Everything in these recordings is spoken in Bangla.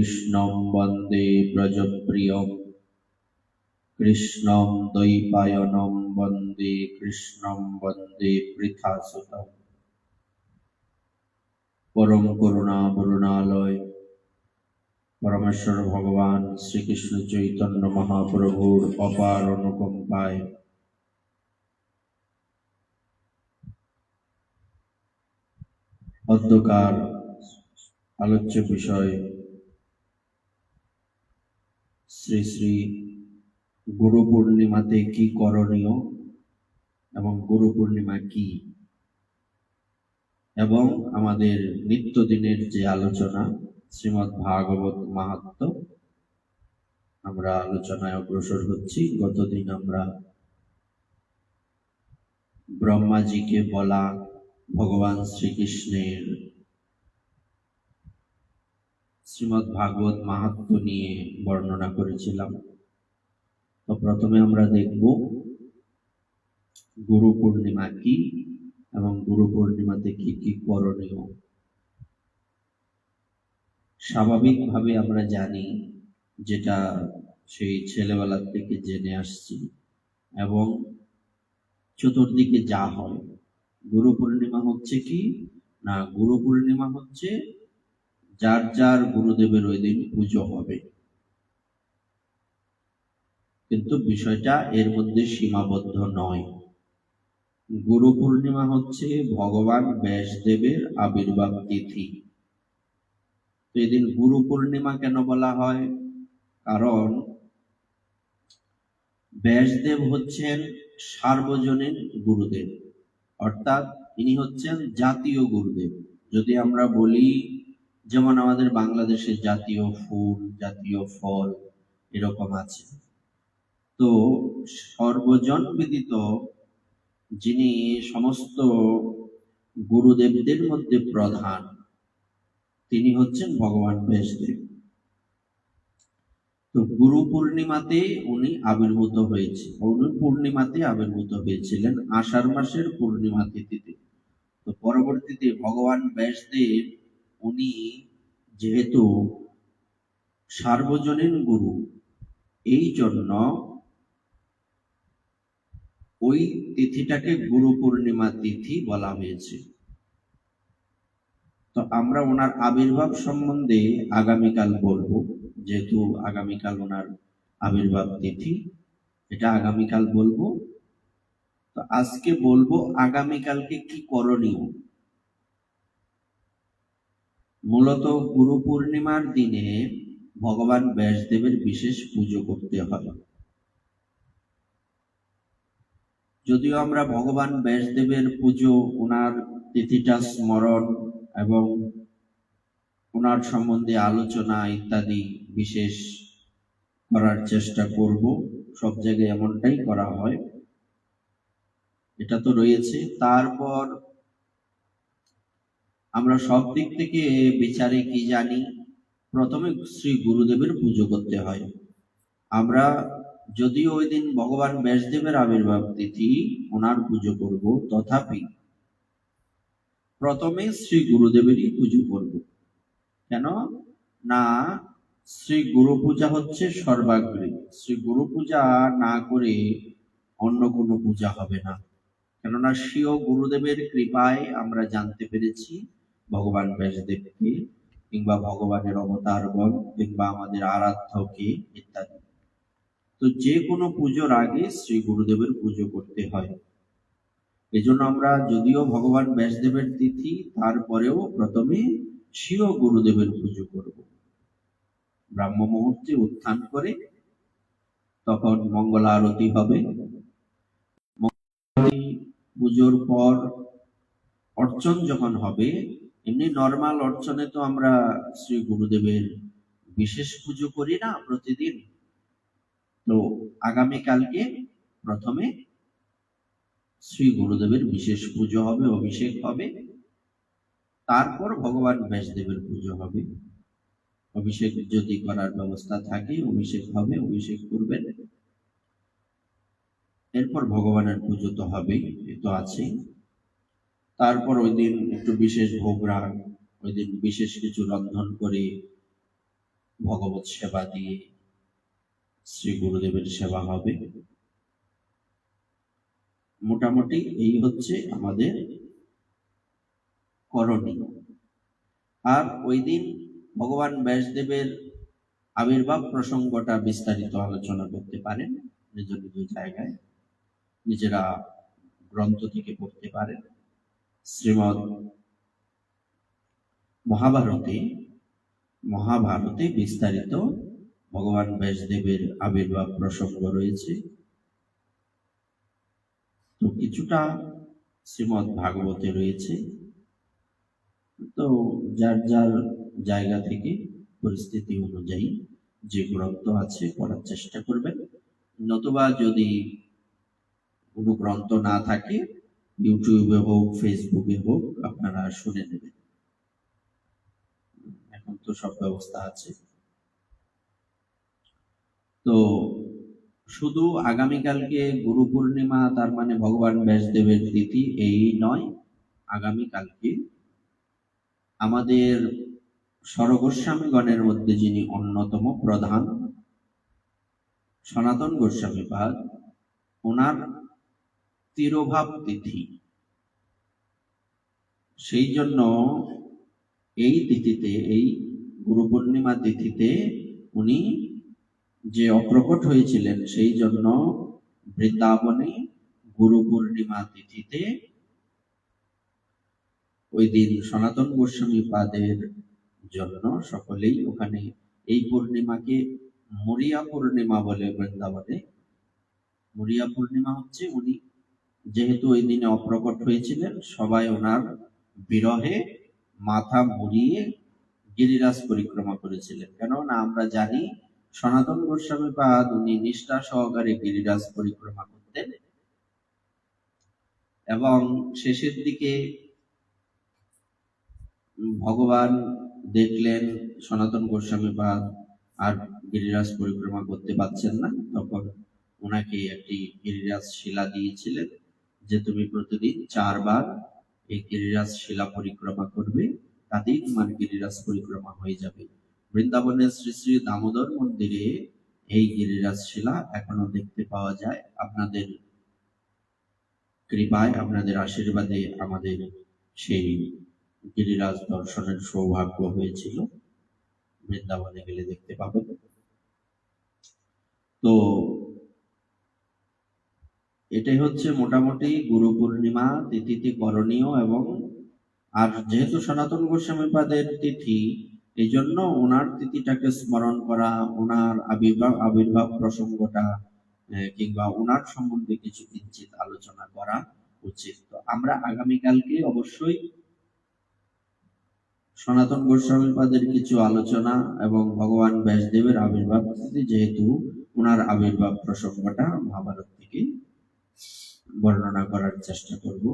कृष्णं वन्दे व्रजप्रियं कृष्णं द्वैपायनं वन्दे कृष्णं वन्दे पृथासुतम् परम करुणा वरुणालय परमेश्वर भगवान श्रीकृष्ण चैतन्य महाप्रभुर अपार अनुकंपाय अद्यकार आलोच्य विषय श्री श्री गुरु पूर्णिमाते की करणीय एवं गुरु पूर्णिमा की एवं आमादेर नित्यदिनेर जे आलोचना श्रीमद् भागवत माहात्म्य आमरा आलोचनाय अग्रसर हচ্ছি। गतदिन आमरा ब्रह्मा जी के बला भगवान श्रीकृष्णेर श्रीमद् भागवत माहात्म्य निये बर्णना करेছিলাম। तो प्रथमे आमरा देखब गुरु पूर्णिमा की एवं गुरु पूर्णिमाते की करणीय। स्वाभाविक भावे आमरा जानी जेटा सेई छेलेबेला थेके जेने आसछि एवं चतुर्दिके जा हय गुरु पूर्णिमा हच्छे कि ना गुरु पूर्णिमा हच्छे जार जार गुरुदेवेर ओई दिन पुजो हबे, किन्तु विषयटा एर मध्य सीमाबद्ध नय। गुरु पूर्णिमा हच्छे भगवान व्यासदेवेर आविर्भाव तिथि। तो एदिन गुरु पूर्णिमा केन बला हय? कारण व्यासदेव हच्छेन सार्वजनीन गुरुदेव, अर्थात इनि हच्छेन जातीय गुरुदेव। यदि आमरा बोली जेमन आमादेर बांग्लादेशे जातीय फुल जातीय फल एरकम आछे, तो सर्वजन विदित जिनि समस्त गुरुदेवदेर मध्य प्रधान तिनि हच्छेन भगवान व्यासदेव। तो गुरु पूर्णिमाते उनी आविर्भूत हयेछे, उनी पूर्णिमाते आविर्भूत हयेछिलेन आषाढ़ मासेर पूर्णिमा तिथिते। तो परवर्तीते भगवान व्यासदेव उनी जेहेतु सार्वजनीन गुरु एई जन्य ओई तिथिटाके गुरु पूर्णिमा तिथि बला हयेछे। तो आमरा ओनार आविर्भाव सम्बन्धे आगामीकाल बोलबो, जेहेतु आगामीकाल ओनार आविर्भाव तिथि एटा आगामीकाल बोलबो। तो आजके बोलबो आगामीकालके की करणीय। मूलत गुरु पूर्णिमार दिने भगवान व्यासदेवेर विशेष पुजो करते हय। यदिओ आमरा भगवान व्यासदेवेर पुजो ओनार तिथिटा स्मरण एवं ओनार सम्बन्धे आलोचना इत्यादि विशेष करार चेष्टा करब, सब जायगाय एमनटाई करा हय, एटा तो रयेछे। तारपर आमरा सब दिक थेके विचारे कि जानी, प्रथमे श्री गुरुदेवेर पुजो करते हय। आमरा यदिओ ओई दिन भगवान व्यासदेवेर आविर्भाव तिथि ओनार पुजो करब, तथापि प्रथमे श्री गुरुदेवेरই पुजो करब। केन ना श्री गुरु पूजा हच्छे सर्वाग्रे, श्री गुरु पूजा ना करे अन्य कोनो पूजा हबे ना। केनना स्वीय गुरुदेवेर कृपाय आमरा जानते पेरेछि भगवान व्यासदेवके किंबा भगवानेर अवतारगण किंबा आमादेर आराध्यके इत्यादि। तो जे कोनो पुजोर आगे श्री गुरुदेवेर पुजो करते हय। एजন্য আমরা যদিও ভগবান ব্যাসদেবের তিথি তারপরেও প্রথমে স্বীয় গুরুদেবের পুজো করব। ব্রাহ্ম মুহূর্তে উত্থান করে তখন মঙ্গল আরতি হবে। পুজোর পর অর্চন যখন হবে, এমনি নরমাল অর্চনে তো আমরা শ্রী গুরুদেবের বিশেষ পুজো করি না প্রতিদিন। তো আগামীকালকে প্রথমে श्री गुरुदेवेर विशेष पुजो हबे, अभिषेक हबे, तारपर भगवान व्यासदेवेर पुजो हबे। अभिषेक यदि करार व्यवस्था थाके अभिषेक हबे, अभिषेक करबेन। एरपर भगवानेर पुजो तो हबेई, ए तो आछेई। तारपर ओई दिन एकटु विशेष भोग राग, ओई दिन विशेष किछु रंधन करे ভগবত সেবা দিয়ে শ্রী গুরুদেবের সেবা হবে। মোটামুটি এই হচ্ছে আমাদের করণীয়। আর ওই দিন ভগবান ব্যাসদেবের আবির্ভাব প্রসঙ্গটা বিস্তারিত আলোচনা করতে পারেন নিজ নিজ জায়গায়, নিজেরা গ্রন্থ থেকে পড়তে পারেন। শ্রীমৎ মহাভারতে বিস্তারিত ভগবান ব্যাসদেবের আবির্ভাব প্রসঙ্গ রয়েছে। তো কিছুটা শ্রীমৎ ভাগবতে রয়েছে। তো যার যার জায়গা থেকে পরিস্থিতি অনুযায়ী যে গ্রন্থ আছে পড়ার চেষ্টা করবেন, নতুবা যদি কোনো গ্রন্থ না থাকে ইউটিউবে হোক ফেসবুকে হোক আপনারা শুনে নেবেন, এখন তো সব ব্যবস্থা আছে। তো শুধু আগামীকালকে গুরু পূর্ণিমা, তার মানে ভগবান ব্যাসদেবের তিথি এই নয়, আগামীকালকে আমাদের স্বরগোস্বামীগণের মধ্যে যিনি অন্যতম প্রধান সনাতন গোস্বামীপাদ, ওনার তিরোভাব তিথি। সেই জন্য এই তিথিতে, এই গুরু পূর্ণিমা তিথিতে উনি যে অপ্রকট হয়েছিলেন, সেই জন্য বৃন্দাবনে গুরু পূর্ণিমা তিথিতে ওই দিন সনাতন গোস্বামী পাদের জন্য সকলেই ওখানে এই পূর্ণিমাকে মরিয়া পূর্ণিমা বলে। বৃন্দাবনে মরিয়া পূর্ণিমা হচ্ছে উনি যেহেতু ওই দিনে অপ্রকট হয়েছিলেন, সবাই ওনার বিরহে মাথা মুড়িয়ে গিরিরাজ পরিক্রমা করেছিলেন। কেননা আমরা জানি সনাতন গোস্বামী পাদ উনি নিষ্ঠা সহকারে গিরিরাজ পরিক্রমা করতেন, এবং শেষের দিকে ভগবান দেখলেন সনাতন গোস্বামী পাদ আর গিরিরাজ পরিক্রমা করতে পারছেন না, তখন ওনাকে একটি গিরিরাজ শিলা দিয়েছিলেন যে তুমি প্রতিদিন 4 বার এই গিরিরাজ শিলা পরিক্রমা করবে, তাতেই তোমার গিরিরাজ পরিক্রমা হয়ে যাবে। বৃন্দাবনের শ্রী শ্রী দামোদর মন্দিরে এই গিরিরাজ শিলা এখনো দেখতে পাওয়া যায়। আপনাদের কৃপায়, আপনাদের আশীর্বাদে আমাদের সেই গিরিরাজ দর্শনের সৌভাগ্য হয়েছিল। বৃন্দাবনে গেলে দেখতে পাবেন। তো এটাই হচ্ছে মোটামুটি গুরু পূর্ণিমা তিথিতে করণীয়। এবং আর যেহেতু সনাতন গোস্বামী পাদের তিথি, এই জন্য ওনার তিথিটাকে স্মরণ করা, ওনার আবির্ভাব প্রসঙ্গটা কিংবা ওনার সম্বন্ধে কিছু কিঞ্চিত আলোচনা করা উচিত। তো আমরা আগামীকালকে অবশ্যই সনাতন গোস্বামী পাদের কিছু আলোচনা এবং ভগবান ব্যাসদেবের আবির্ভাব তিথি, যেহেতু ওনার আবির্ভাব প্রসঙ্গটা মহাভারত থেকে বর্ণনা করার চেষ্টা করব।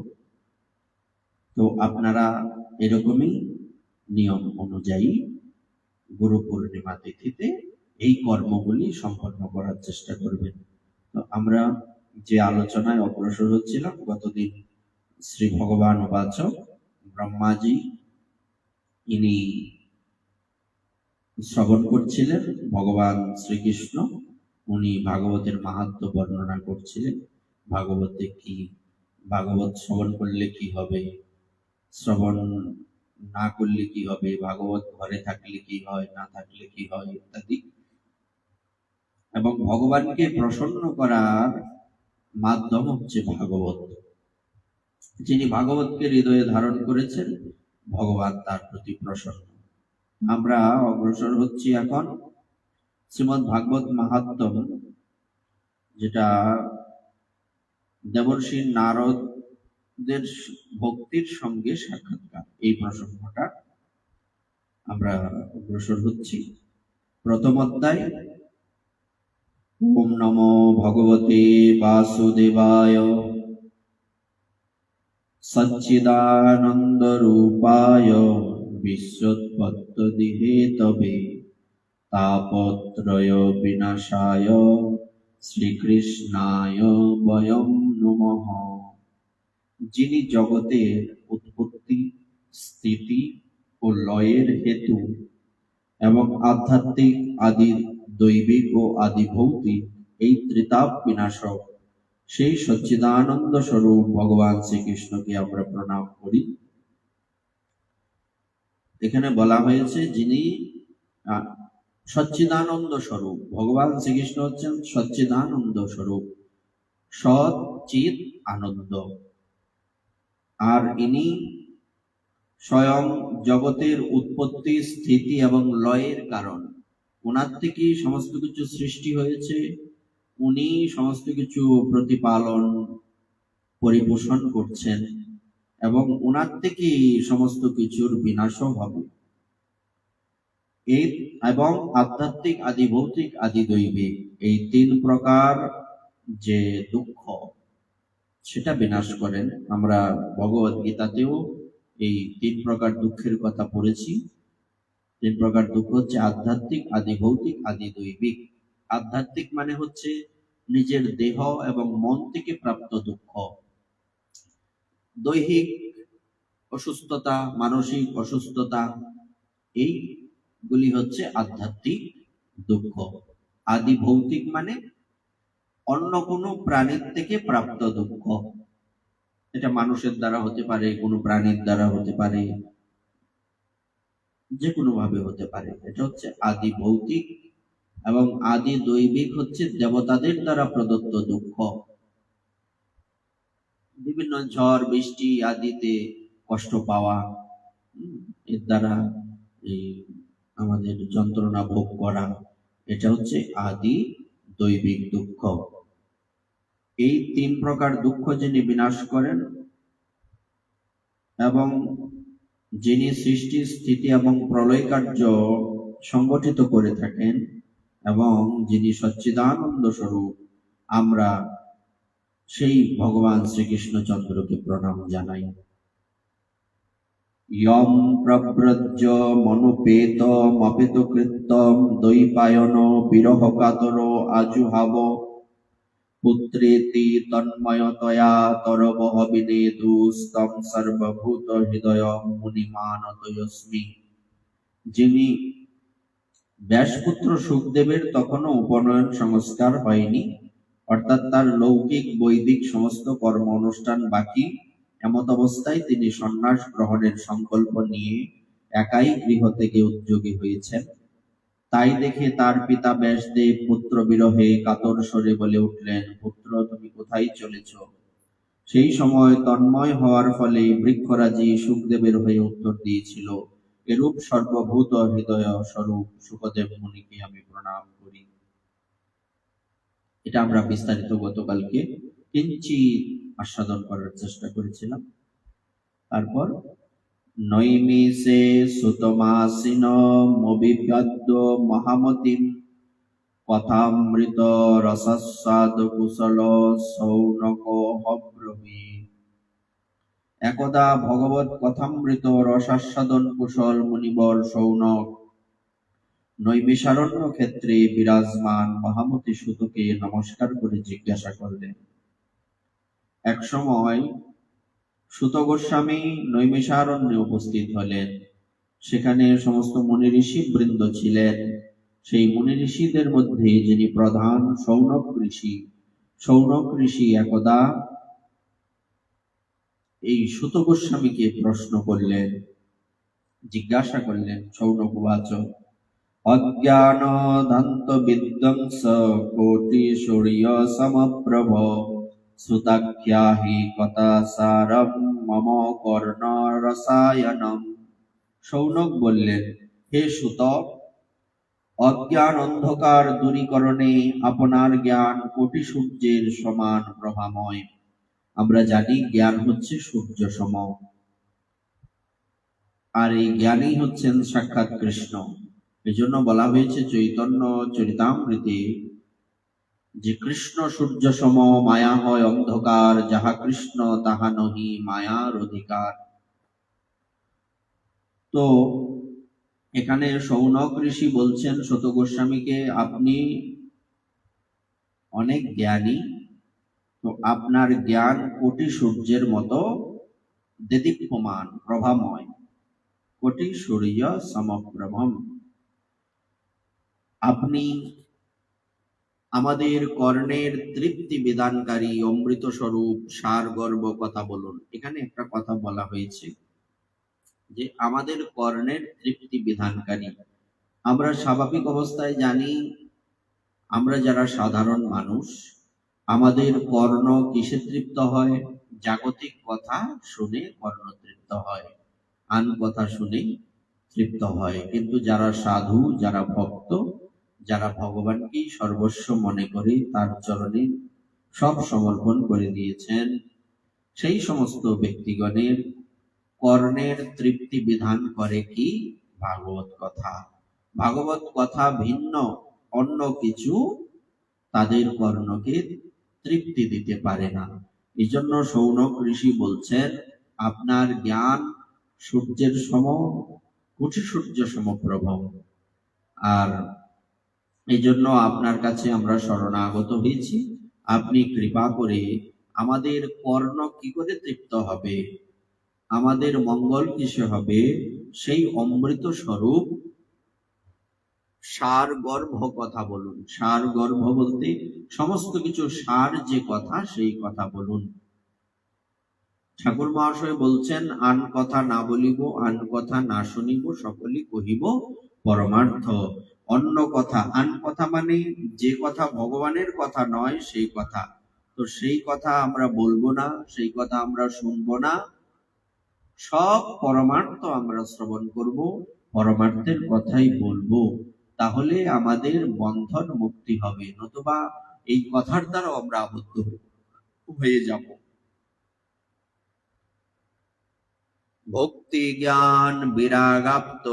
তো আপনারা এরকমই নিয়ম অনুযায়ী গুরু পূর্ণিমা তিথিতে এই কর্মগুলি সম্পন্ন করার চেষ্টা করবেন। তো আমরা যে আলোচনায় অগ্রসর হচ্ছিলাম, গতদিন শ্রী ভগবান উপাসক ব্রহ্মাজি ইনি শ্রবণ করছিলেন ভগবান শ্রীকৃষ্ণ, উনি ভাগবতের মাহাত্ম্য বর্ণনা করছিলেন। ভাগবতে কি, ভাগবত শ্রবণ করলে কি হবে, শ্রবণ না করলে কি হবে, ভাগবত ঘরে থাকলে কি হয়, না থাকলে কি হয় ইত্যাদি। এবং ভগবানকে প্রসন্ন করার মাধ্যম হচ্ছে ভাগবত। যিনি ভাগবতকে হৃদয়ে ধারণ করেছেন, ভগবান তার প্রতি প্রসন্ন। আমরা অগ্রসর হচ্ছি এখন শ্রীমদ্ ভাগবত মাহাত্ম্য, যেটা দেবর্ষি নারদের ভক্তির সঙ্গে সাক্ষাৎকার, এই প্রসঙ্গটা আমরা অগ্রসর হচ্ছি। প্রথম অধ্যায়। ওম নমো ভগবতে বাসুদেবায় সচ্চিদানন্দ রূপায় বিশ্বোৎপত্তি হেতবে তাপত্রয় বিনাশায় শ্রীকৃষ্ণায় বয়ং নমঃ। যিনি জগতের উৎপত্তি, স্থিতি ও লয়ের হেতু এবং আধ্যাত্মিক, আদি দৈবিক ও আদি ভৌতিক এই ত্রিতাপ বিনাশক সেই সচ্চিদানন্দ স্বরূপ ভগবান শ্রীকৃষ্ণকে আমরা প্রণাম করি। এখানে বলা হয়েছে যিনি সচ্চিদানন্দ স্বরূপ, ভগবান শ্রীকৃষ্ণ হচ্ছেন সচ্চিদানন্দ স্বরূপ, সৎ চিৎ আনন্দ। আর ইনি স্বয়ং জগতের উৎপত্তি, স্থিতি এবং লয়ের কারণ। ওনার থেকেই সমস্ত কিছু সৃষ্টি হয়েছে, উনি সমস্ত কিছু প্রতিপালন, পরিপোষণ করছেন এবং ওনার থেকেই সমস্ত কিছুর বিনাশও হবে। এই এবং আধ্যাত্মিক, আদি ভৌতিক, আদি দৈবিক এই তিন প্রকার যে দুঃখ সেটা বিনাশ করেন। আমরা ভগবত গীতাতেও এই তিন প্রকার দুঃখের কথা পড়েছি। তিন প্রকার দুঃখ হচ্ছে আধ্যাত্মিক, আদি ভৌতিক, আদি দৈবিক। আধ্যাত্মিক মানে হচ্ছে নিজের দেহ এবং মন থেকে প্রাপ্ত দুঃখ। দৈহিক অসুস্থতা, মানসিক অসুস্থতা, এইগুলি হচ্ছে আধ্যাত্মিক দুঃখ। আদি ভৌতিক মানে অন্য কোনো প্রাণীর থেকে প্রাপ্ত দুঃখ। এটা মানুষের দ্বারা হতে পারে, কোনো প্রাণীর দ্বারা হতে পারে, যে কোনো ভাবে হতে পারে। এটা হচ্ছে আদি ভৌতিক। এবং আদি দৈবিক হচ্ছে দেবতাদের দ্বারা প্রদত্ত দুঃখ। বিভিন্ন ঝড় বৃষ্টি আদিতে কষ্ট পাওয়া, এর দ্বারা এই আমাদের যন্ত্রণা ভোগ করা, এটা হচ্ছে আদি দৈবিক দুঃখ। এই তিন প্রকার দুঃখ যিনি বিনাশ করেন এবং যিনি সৃষ্টি, স্থিতি এবং প্রলয় কার্য সংগঠিত করে থাকেন এবং যিনি সচ্চিদানন্দ স্বরূপ, আমরা সেই ভগবান শ্রীকৃষ্ণচন্দ্রকে প্রণাম জানাই। ইয়ং প্রব্রজ্য মনুপেতমপিত কৃত্যম দ্বৈপায়ন বিরহ কাতর আজুহাব পুত্রেতি তন্ময়তয়া তরবহ বিনেদুস্তম সর্বভূত হৃদয় মুনিমানতয়স্মি। যিনি ব্যাসপুত্র সুখদেবের তখনও উপনয়ন সংস্কার হয়নি, অর্থাৎ তার লৌকিক বৈদিক সমস্ত কর্ম অনুষ্ঠান বাকি, এমত অবস্থায় তিনি সন্ন্যাস গ্রহণের সংকল্প নিয়ে একাই গৃহ থেকে উদ্যোগী হয়েছেন। তাই দেখে তার পিতা ব্যাসদেব পুত্র বিরহে কাতর স্বরে বলে উঠলেন, পুত্র তুমি কোথায় চলেছ? সেই সময় তন্ময় হওয়ার ফলে বৃক্ষরাজি সুখদেবের হয়ে উত্তর দিয়েছিল, এরূপ সর্বভূত হৃদয় স্বরূপ সুখদেব মুনিকে আমি প্রণাম করি। এটা আমরা বিস্তারিত গতকালকে কিঞ্চিত আস্বাদন করার চেষ্টা করেছিলাম। তারপর নৈমিষে সুতমাসিন মবিব্যাদ্য মহামতিম কথামৃত রসাস্বাদ কুশল সৌনক অব্রবী। একদা ভগবত কথামৃত রসাস্বাদন কুশল মুনিবর সৌনক নৈমিষারণ্য ক্ষেত্রে বিরাজমান মহামতি সুতকে নমস্কার করে জিজ্ঞাসা করলেন। এক সময় সুত গোস্বামী নৈমিষারণ্যে উপস্থিত হলেন। সেখানে সমস্ত মুনি ঋষি বৃন্দ ছিলেন। সেই মুনি ঋষিদের মধ্যে যিনি প্রধান সৌনক ঋষি একদা এই সুত গোস্বামীকে প্রশ্ন করলেন, জিজ্ঞাসা করলেন। সৌনক উবাচ, অজ্ঞান ধান্ত বিধ্বংস কোটি সূর্য সমপ্রভ সুতাখ্যাহি কথা সারম মম কর্ণ রসায়নম। সৌনক বললেন, হে সুত, অজ্ঞান অন্ধকার দূরীকরণে আপনার জ্ঞান কোটি সূর্যের সমান প্রভাময়। আমরা জানি জ্ঞান হচ্ছে সূর্য সম, আর এই জ্ঞানই হচ্ছেন সাক্ষাৎ কৃষ্ণ। এজন্য বলা হয়েছে চৈতন্য চরিতামৃতে যে কৃষ্ণ সূর্য সম, মায়া হয় অন্ধকার, যাহা কৃষ্ণ তাহা নহি মায়ার অধিকার। তো এখানে সৌনক ঋষি বলছেন সুত গোস্বামীকে, আপনি অনেক জ্ঞানী, তো আপনার জ্ঞান কোটি সূর্যের মতো দেদীপ্যমান প্রভাময়, কোটি সূর্য সমপ্রভম। আপনি আমাদের কর্ণের তৃপ্তি বিধানকারী অমৃত স্বরূপ সার গর্ভ কথা বলুন। এখানে একটা কথা বলা হয়েছে যে আমাদের কর্ণের তৃপ্তি বিধানকারী। আমরা স্বাভাবিক অবস্থায় জানি, আমরা যারা সাধারণ মানুষ, আমাদের কর্ণ কিসে তৃপ্ত হয়? জাগতিক কথা শুনে কর্ণ তৃপ্ত হয়, আন কথা শুনে তৃপ্ত হয়। কিন্তু যারা সাধু, যারা ভক্ত, যারা ভগবানকেই সর্বস্ব মনে করে তার চরণে সব সমর্পণ করে দিয়েছেন, সেই সমস্ত ব্যক্তিগণের কর্ণের তৃপ্তি বিধান করে কি? ভাগবত কথা। ভাগবত কথা ভিন্ন অন্য কিছু তাদের কর্ণকে তৃপ্তি দিতে পারে না। এই জন্য শৌনক ঋষি বলছেন, আপনার জ্ঞান সূর্যের সম, কোটি সূর্য সমপ্রভ। আর এই জন্য আপনার কাছে আমরা শরণাগত হয়েছি। আপনি কৃপা করে আমাদের কর্ণ কি করে তৃপ্ত হবে, আমাদের মঙ্গল কিসে হবে, সেই অমৃত স্বরূপ সার গর্ভ কথা বলুন। সার গর্ভ বলতে সমস্ত কিছু সার যে কথা, সেই কথা বলুন। ঠাকুর মহাশয় বলছেন, আন কথা না বলিব, আন কথা না শুনিব, সকলই কহিব পরমার্থ। অন্য কথা, আন কথা মানে যে কথা ভগবানের কথা নয় সেই কথা, তো সেই কথা আমরা বলবো না, সেই কথা আমরা শুনবো না। সব পরমার্থ আমরা শ্রবণ করব, পরমার্থের কথাই বলবো। তাহলে আমাদের বন্ধন মুক্তি হবে, নতুবা এই কথার দ্বারা আমরা আবদ্ধ হয়ে যাব। ভক্তি জ্ঞান বিরাগাপ্ত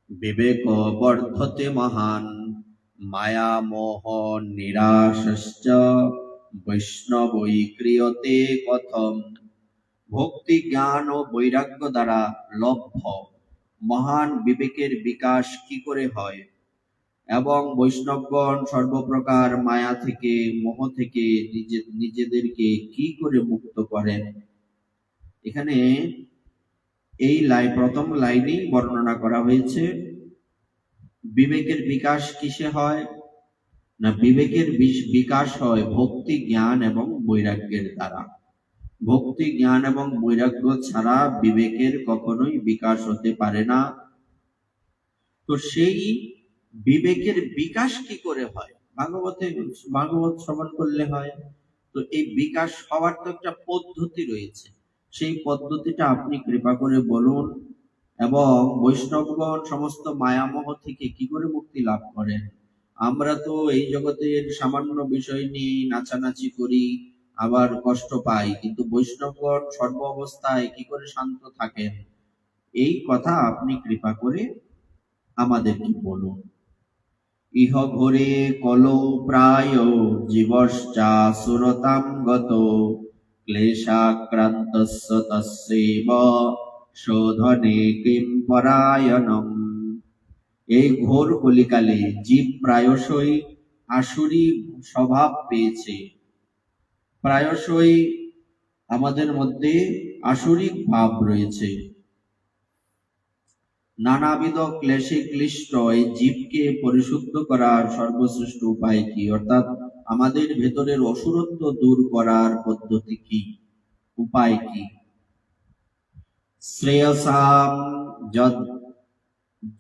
বিবেক বর্ধতে মহান, মায়া মোহ নিরাশশ্চ বৈষ্ণবৈ ক্রিয়তে কথম। ভক্তি জ্ঞান ও বৈরাগ্য দ্বারা লভ্য মহান বিবেকের বিকাশ কি করে হয়, এবং বৈষ্ণবগণ সর্বপ্রকার মায়া থেকে, মোহ থেকে নিজেদেরকে কি করে মুক্ত করেন। এখানে এই প্রথম লাইনেই বর্ণনা করা হয়েছে বিবেকের বিকাশ কিসে হয় না, বিবেকের বিকাশ হয় ভক্তি জ্ঞান এবং বৈরাগ্যের দ্বারা। ভক্তি জ্ঞান এবং বৈরাগ্য ছাড়া বিবেকের কখনোই বিকাশ হতে পারে না। তো সেই বিবেকের বিকাশ কি করে হয়? ভাগবত শ্রবণ করলে হয়। তো এই বিকাশ হওয়ার তো একটা পদ্ধতি রয়েছে, সেই পদ্ধতিটা আপনি কৃপা করে বলুন। এবং বৈষ্ণবগণ সমস্ত মায়ামোহ থেকে কি করে মুক্তি লাভ করেন? আমরা তো এই জগতের সামান্য বিষয় নিয়ে নাচানাচি করি, আবার কষ্ট পাই, কিন্তু বৈষ্ণবগণ সর্ব অবস্থায় কি করে শান্ত থাকেন, এই কথা আপনি কৃপা করে আমাদেরকে বলুন। ইহ ঘোরে কলো প্রায় জীবশ্চা সুরতাম গত, ক্লেশাক্রান্তস্য তস্যৈব শোধনে কিং পরায়ণম। এই ঘোর কলিকালে জীব প্রায়শই আসুরি স্বভাব পেয়েছে। প্রায়শই আমাদের মধ্যে আসুরিক ভাব রয়েছে। নানাবিধ ক্লেশে ক্লিষ্ট এই জীবকে পরিশুদ্ধ করার সর্বশ্রেষ্ঠ উপায় কি? অর্থাৎ আমাদের ভেতরের অসুরত্ব দূর করার পদ্ধতি কি, উপায় কি? শ্রেয়সাম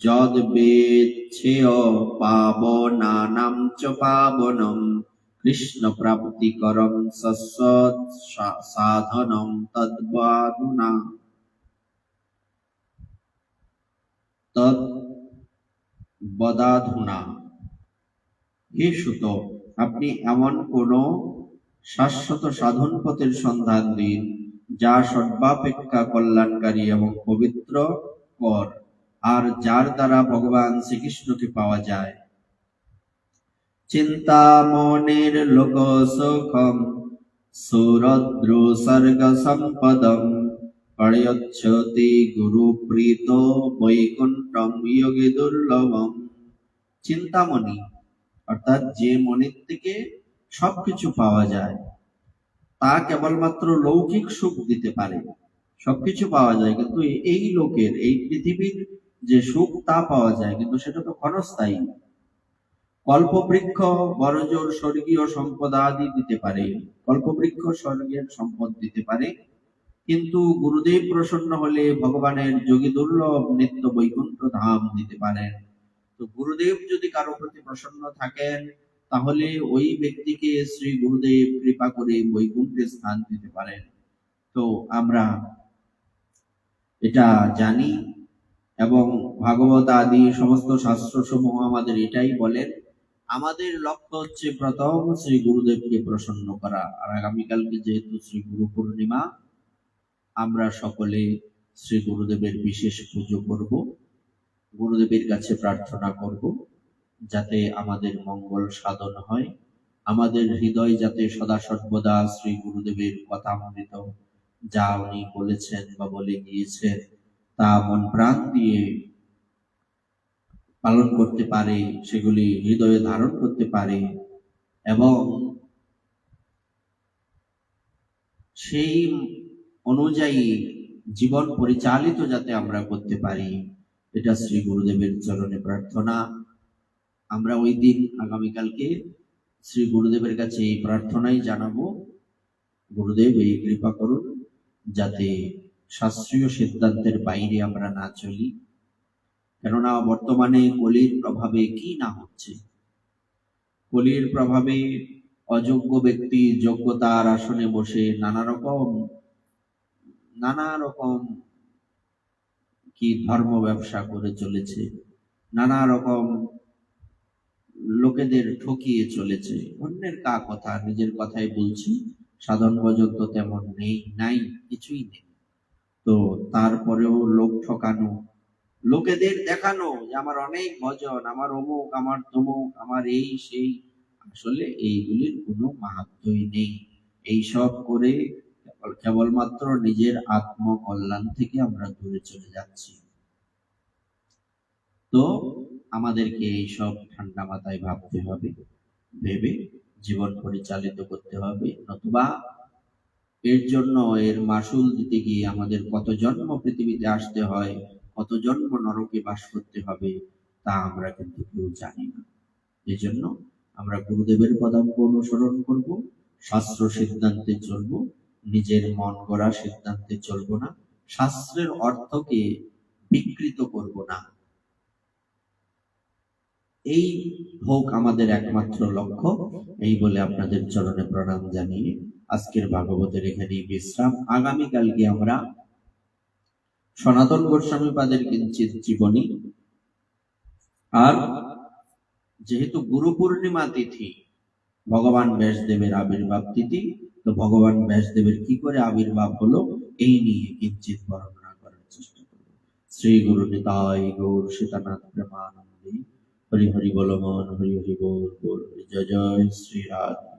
যদ বেচ্ছেয় পাবনানাম চ পাবনম, কৃষ্ণ প্রাপ্তিকরম সৎ সাধনম তদ্বাদুনা তদ্বদাধুনা। হে সুত, আপনি এমন কোন শাশ্বত সাধন পথের সন্ধান দিন যা সর্বাপেক্ষা কল্যাণকারী এবং পবিত্র কর, আর যার দ্বারা ভগবান শ্রীকৃষ্ণকে পাওয়া যায়। চিন্তামণির লোক সুখম সুরদ্রু সর্গ সম্পদম, প্রয়চ্ছতি গুরু প্রীত বৈকুণ্ঠম যোগে দুর্লভম। চিন্তামণি অর্থাৎ যে মনের থেকে সবকিছু পাওয়া যায়, তা কেবলমাত্র লৌকিক সুখ দিতে পারে। সবকিছু পাওয়া যায়, কিন্তু এই লোকের, এই পৃথিবীর যে সুখ তা পাওয়া যায়, কিন্তু সেটা তো ক্ষণস্থায়ী। কল্পবৃক্ষ বড়জোর স্বর্গীয় সম্পদাদি দিতে পারে, কল্পবৃক্ষ স্বর্গের সম্পদ দিতে পারে, কিন্তু গুরুদেব প্রসন্ন হলে ভগবানের যোগী দুর্লভ নিত্য বৈকুণ্ঠ ধাম দিতে পারেন। তো গুরুদেব যদি কারো প্রতি প্রসন্ন থাকেন, তাহলে ওই ব্যক্তিকে শ্রী গুরুদেব কৃপা করে বৈকুণ্ঠে স্থান দিতে পারেন। তো আমরা এটা জানি, এবং ভাগবত আদি সমস্ত শাস্ত্র সমূহ আমাদের এটাই বলেন, আমাদের লক্ষ্য হচ্ছে প্রথম শ্রী গুরুদেবকে প্রসন্ন করা। আর আগামীকালকে যেহেতু শ্রী গুরু পূর্ণিমা, আমরা সকলে শ্রী গুরুদেবের বিশেষ পুজো করব, গুরুদেবের কাছে প্রার্থনা করব যাতে আমাদের মঙ্গল সাধন হয়, আমাদের হৃদয় যাতে সদা সর্বদা শ্রী গুরুদেবের কথামৃত যা উনি বলেছেন বা বলে গিয়েছেন তা মন প্রাণ দিয়ে পালন করতে পারে, সেগুলি হৃদয়ে ধারণ করতে পারে, এবং সেই অনুযায়ী জীবন পরিচালিত যাতে আমরা করতে পারি, এটা শ্রী গুরুদেবের চরণে প্রার্থনা। আমরা ওই দিন আগামীকালকে শ্রী গুরুদেবের কাছে এই প্রার্থনাই জানাবো, গুরুদেব এই কৃপা করুন যাতে শাস্ত্রীয় সিদ্ধান্তের বাইরে আমরা না চলি। কেননা বর্তমানে কলির প্রভাবে কি না হচ্ছে, কলির প্রভাবে অযোগ্য ব্যক্তি যোগ্যতার আসনে বসে নানা রকম কি ধর্ম ব্যবসা করে চলেছে, নানা রকম লোকেদের ঠকিয়ে চলেছে। অন্যের কথা নিজের কথাই বলছি, সাধন ভজন তো তেমন নাই, কিছুই নেই। তো তারপরেও লোক ঠকানো, লোকেদের দেখানো যে আমার অনেক ভজন, আমার অমুক, আমার তমুক, আমার এই সেই, আসলে এইগুলির কোনো মাহাত্ম্যই নেই। এইসব করে কেবলমাত্র নিজের আত্মকল্যাণ থেকে আমরা দূরে চলে যাচ্ছি। তো আমাদেরকে এইসব ঠান্ডা মাথায় ভাবতে হবে, ভেবে জীবন পরিচালিত করতে হবে, নতুবা এর জন্য এর মাসুল দিতে গিয়ে আমাদের কত জন্ম পৃথিবীতে আসতে হয়, কত জন্ম নরকে বাস করতে হবে, তা আমরা কিন্তু কেউ জানি না। এই জন্য আমরা গুরুদেবের পদাঙ্ক অনুসরণ করব, শাস্ত্র সিদ্ধান্তে চলব, নিজের মন গড়া সিদ্ধান্তে চলব না, শাস্ত্রের অর্থকে বিকৃত করব না। এই হোক আমাদের একমাত্র লক্ষ্য। এই বলে আপনাদের চরণে প্রণাম জানিয়ে আজকের ভাগবতের এখানেই বিশ্রাম। আগামীকালকে আমরা সনাতন গোস্বামী পাদের কিঞ্চিত জীবনী, আর যেহেতু গুরু পূর্ণিমা তিথি, ভগবান ব্যাসদেবের আবির্ভাব তিথি, তো ভগবান ব্যাসদেবের কি করে আবির্ভাব হলো এই নিয়ে কিঞ্চিত বর্ণনা করার চেষ্টা করব। শ্রী গুরু নিতাই গৌর সীতানাথ প্রেমানন্দে। হরি হরি বল মন, হরি হরি বল বল, জয় জয় শ্রী রাধে।